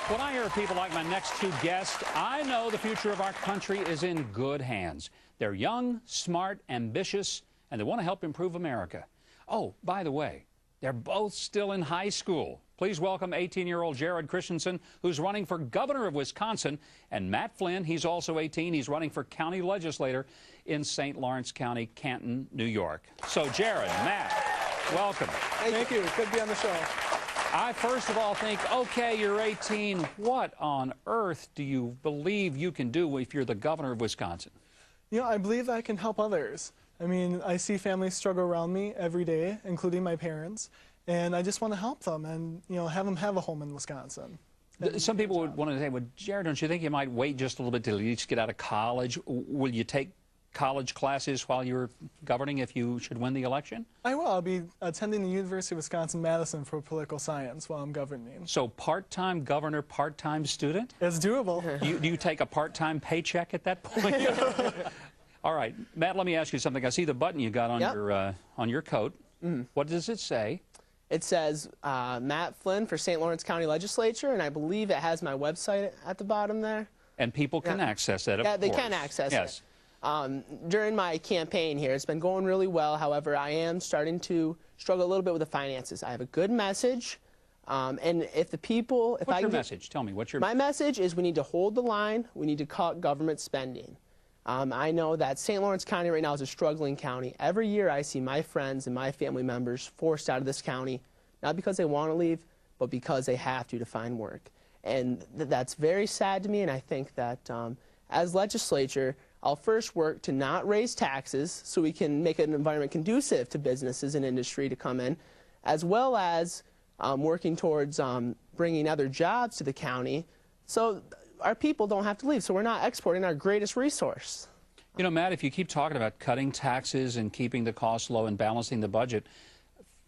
When I hear people like my next two guests, I know the future of our country is in good hands. They're young, smart, ambitious, and they want to help improve America. Oh, by the way, they're both still in high school. Please welcome 18-year-old Jared Christensen, who's running for governor of Wisconsin, and Matt Flynn. He's also 18. He's running for county legislator in St. Lawrence County, Canton, New York. So, Jared, Matt, welcome. Thank you. Good to be on the show. I first of all think, okay, you're 18. What on earth do you believe you can do if you're the governor of Wisconsin? You know, I believe I can help others. I mean, I see families struggle around me every day, including my parents, and I just want to help them and, you know, have them have a home in Wisconsin. Some people would want to say, well, Jared, don't you think you might wait just a little bit till you get out of college? Will you take college classes while you're governing if you should win the election? I will. I'll be attending the University of Wisconsin-Madison for political science while I'm governing. So part-time governor, part-time student? It's doable. Do you take a part-time paycheck at that point? All right, Matt, let me ask you something. I see the button you got on your coat. What does it say? It says Matt Flynn for St. Lawrence County Legislature, and I believe it has my website at the bottom there. And people can access that, of course. Yeah, they can access it. During my campaign here, it's been going really well. However, I am starting to struggle a little bit with the finances. I have a good message, and if the people... What's your message? Tell me, what's your... My message is we need to hold the line. We need to cut government spending. I know that St. Lawrence County right now is a struggling county. Every year I see my friends and my family members forced out of this county, not because they want to leave, but because they have to find work. And that's very sad to me, and I think that as legislature, I'll first work to not raise taxes so we can make an environment conducive to businesses and industry to come in, as well as working towards bringing other jobs to the county so our people don't have to leave, so we're not exporting our greatest resource. You know, Matt, if you keep talking about cutting taxes and keeping the costs low and balancing the budget,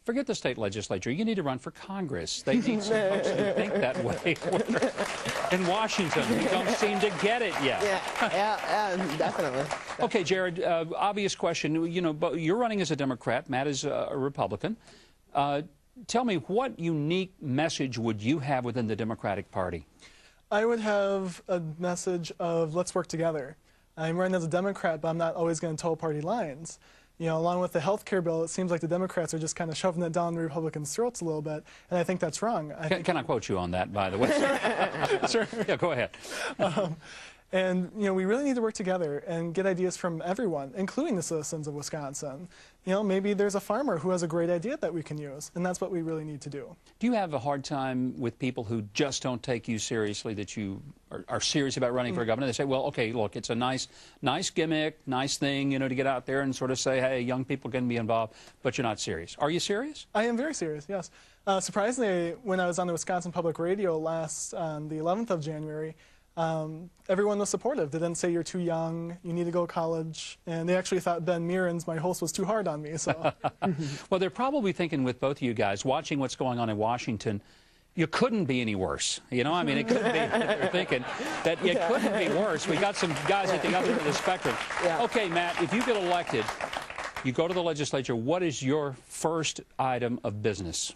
forget the state legislature. You need to run for Congress. They need some folks who think that way. In Washington, we don't seem to get it yet. Yeah, definitely. Okay, Jared, obvious question. You know, you're running as a Democrat. Matt is a Republican. Tell me, what unique message would you have within the Democratic Party? I would have a message of let's work together. I'm running as a Democrat, but I'm not always going to toe party lines. You know, along with the health care bill, it seems like the Democrats are just kind of shoving it down the Republicans' throats a little bit, and I think that's wrong. Can I quote you on that, by the way? Sure. Yeah, go ahead. And, you know, we really need to work together and get ideas from everyone, including the citizens of Wisconsin. You know, maybe there's a farmer who has a great idea that we can use, and that's what we really need to do. Do you have a hard time with people who just don't take you seriously, that you are serious about running for governor? They say, well, okay, look, it's a nice gimmick, nice thing, you know, to get out there and sort of say, hey, young people can be involved, but you're not serious. Are you serious? I am very serious, yes. Surprisingly, when I was on the Wisconsin Public Radio on the 11th of January, everyone was supportive. They didn't say you're too young, you need to go to college, and they actually thought Ben Mirren's, my host, was too hard on me. So, well, they're probably thinking with both of you guys, watching what's going on in Washington, you couldn't be any worse. You know, I mean, it couldn't be. They're thinking that it couldn't be worse. We got some guys at the other end of the spectrum. Okay, Matt, if you get elected, you go to the legislature. What is your first item of business?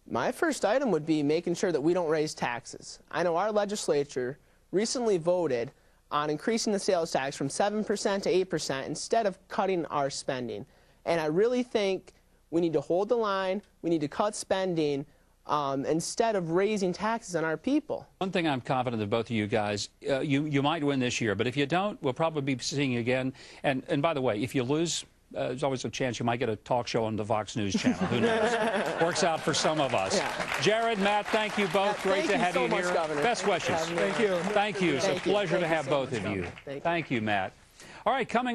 My first item would be making sure that we don't raise taxes. I know our legislature recently voted on increasing the sales tax from 7% to 8% instead of cutting our spending. And I really think we need to hold the line, we need to cut spending instead of raising taxes on our people. One thing I'm confident of both of you guys, you might win this year, but if you don't, we'll probably be seeing you again. And by the way, if you lose, there's always a chance you might get a talk show on the Fox News channel. Who knows? Works out for some of us. Jared, Matt, thank you both. Great to have you here. Best wishes. Thank you. Thank you. It's a pleasure to have both of you. Thank you, Matt. All right, coming